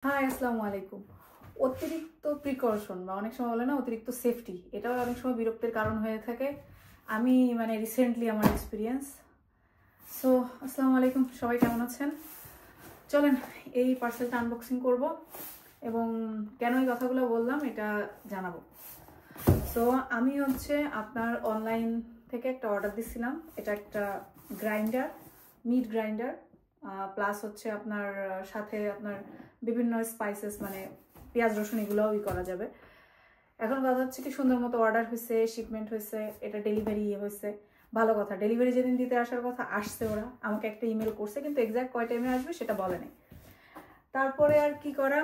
High, আসসালামু আলাইকুম। অতিরিক্ত প্রিকশন বা অনেক সময় বলে না অতিরিক্ত সেফটি, এটাও অনেক সময় বিরক্তির কারণ হয়ে থাকে। আমি রিসেন্টলি আমার এক্সপিরিয়েন্স। সো আসসালামু আলাইকুম, সবাই কেমন আছেন? চলেন এই পার্সেলটা আনবক্সিং করব এবং কেন এই কথাগুলো বললাম এটা জানাবো। সো আমি আপনার অনলাইন থেকে একটা অর্ডার দিছিলাম। এটা একটা গ্রাইন্ডার, মিট গ্রাইন্ডার, প্লাস আপনার সাথে আপনার বিভিন্ন স্পাইসেস পেঁয়াজ রসুন এগুলোও করা যাবে। এখন কথা হচ্ছে কি, সুন্দর মতো অর্ডার হয়েছে, শিপমেন্ট হয়েছে, এটা ডেলিভারি হয়েছে, ভালো কথা। ডেলিভারি যেদিন দিতে আসার কথা আসছে, ওরা আমাকে একটা ইমেল করছে, কিন্তু এক্স্যাক্ট কয় টাইমে আসবে সেটা বলে নাই। তারপরে আর কি করা,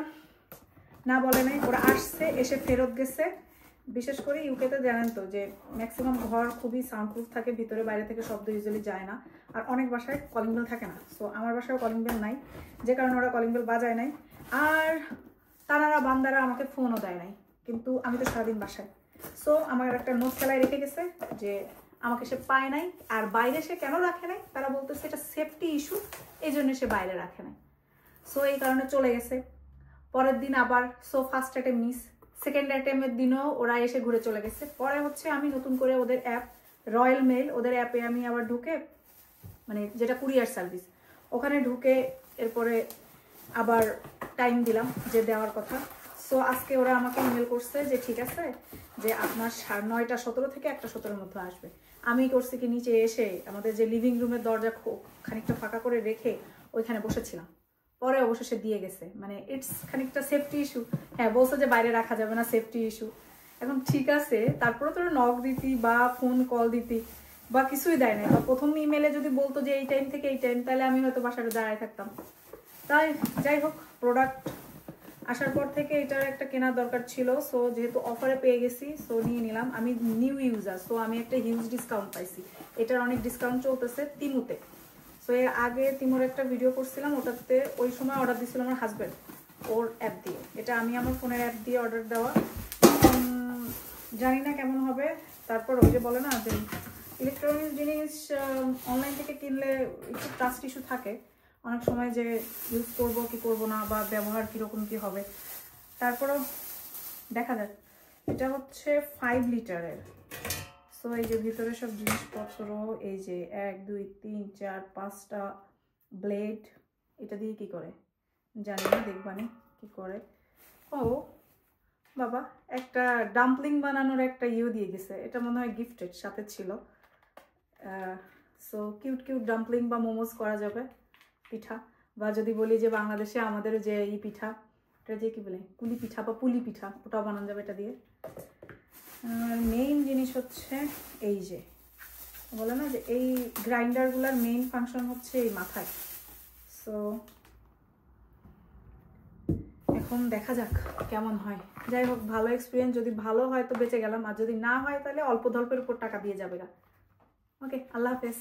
না বলে নাই, ওরা আসছে, এসে ফেরত গেছে। বিশেষ করে ইউকেতে জানেন তো যে ম্যাক্সিমাম ঘর খুবই সাউন্ডপ্রুফ থাকে, ভিতরে বাইরে থেকে শব্দ ইউজুয়ালি যায় না, আর অনেক বাসায় কলিং বেল থাকে না। সো আমার বাসায় কলিং বেল নাই, যে কারণে ওরা কলিং বেল বাজায় নাই। আর তারা বান্দারা আমাকে ফোনও দেয় নাই, কিন্তু আমি তো সারাদিন বাসায়। সো আমার একটা নোট ফেলায় রেখে গেছে যে আমাকে সে পায় নাই, আর বাইরে সে কেন রাখে নাই, তারা বলতেছে এটা সেফটি ইস্যু, এই জন্য সে বাইরে রাখে নাই। সো এই কারণে চলে গেছে। পরের দিন আবার ফার্স্ট অ্যাটেম্প মিস, সেকেন্ড অ্যাটেম্পের দিনও ওরা এসে ঘুরে চলে গেছে। পরে আমি নতুন করে ওদের অ্যাপ রয়্যাল মেল, ওদের অ্যাপে আমি আবার ঢুকে যেটা কুরিয়ার সার্ভিস, ওখানে ঢুকে এরপরে আবার টাইম দিলাম যে দেওয়ার কথা। সো আজকে ওরা আমাকে ইমেল করছে যে ঠিক আছে, যে আপনার 9:17 থেকে 1:17 মধ্যে আসবে। আমি করছি কি, নিচে এসে আমাদের যে লিভিং রুমের দরজা খানিকটা ফাঁকা করে রেখে ওইখানে বসেছিলাম। পরে অবশেষে দিয়ে গেছে। ইটস খানিকটা সেফটি ইস্যু। হ্যাঁ, বলছে যে বাইরে রাখা যাবে না, সেফটি ইস্যু। এখন ঠিক আছে, তারপরে তোরা নক দিতি বা ফোন কল দিতি বা কিছুই দেয় না। বা প্রথম ইমেলে যদি বলতো যে এই টাইম থেকে এই টাইম, তাহলে আমি হয়তো বাসায় দাঁড়ায় থাকতাম। তাই যাই হোক, প্রোডাক্ট আসার পর থেকে এটার একটা কেনার দরকার ছিল। সো যেহেতু অফারে পেয়ে গেছি, সো নিয়ে নিলাম। আমি নিউ ইউজার, সো আমি একটা হিউজ ডিসকাউন্ট পাইছি। এটার অনেক ডিসকাউন্ট চলতেছে তিমুতে। সো এর আগে তিমুর একটা ভিডিও করছিলাম, ওটাতে ওই সময় অর্ডার দিয়েছিল আমার হাজব্যান্ড ওর অ্যাপ দিয়ে। এটা আমি আমার ফোনের অ্যাপ দিয়ে অর্ডার দেওয়া। জানি না কেমন হবে। তারপর ওই যে বলে না যে ইলেকট্রনিক্স জিনিস অনলাইন থেকে কিনলে একটু ট্রাস্ট ইস্যু থাকে অনেক সময়, যে ইউজ করবো কি করবো না, বা ব্যবহার কীরকম কী হবে। তারপরেও দেখা যাক। এটা 5 লিটারের। সো এই যে ভিতরে সব জিনিসপত্র, এই যে 1 2 3 4 5টা ব্লেড। এটা দিয়ে কি করে জানি না, দেখবানি কি করে। ও বাবা, একটা ডাম্পলিং বানানোর একটা দিয়ে গেছে। এটা মনে হয় গিফটেড সাথে ছিল। সো কিউট কিউট ডাম্পলিং বা মোমোস করা যাবে, পিঠা। বা যদি বলি যে বাংলাদেশে আমাদের যে এই পিঠা, এটা যে কি বলে কুলি পিঠা বা পুলি পিঠা, ওটাও বানানো যাবে এটা দিয়ে। মেইন জিনিস এই যে বলে না যে এই গ্রাইন্ডারগুলোর মেইন ফাংশন এই মাথায়। সো এখন দেখা যাক কেমন হয়। যাই হোক, ভালো এক্সপিরিয়েন্স। যদি ভালো হয় তো বেঁচে গেলাম, আর যদি না হয় তাহলে অল্প ধল্পের উপর টাকা দিয়ে যাবে গা। ওকে, আল্লাহ হাফেজ।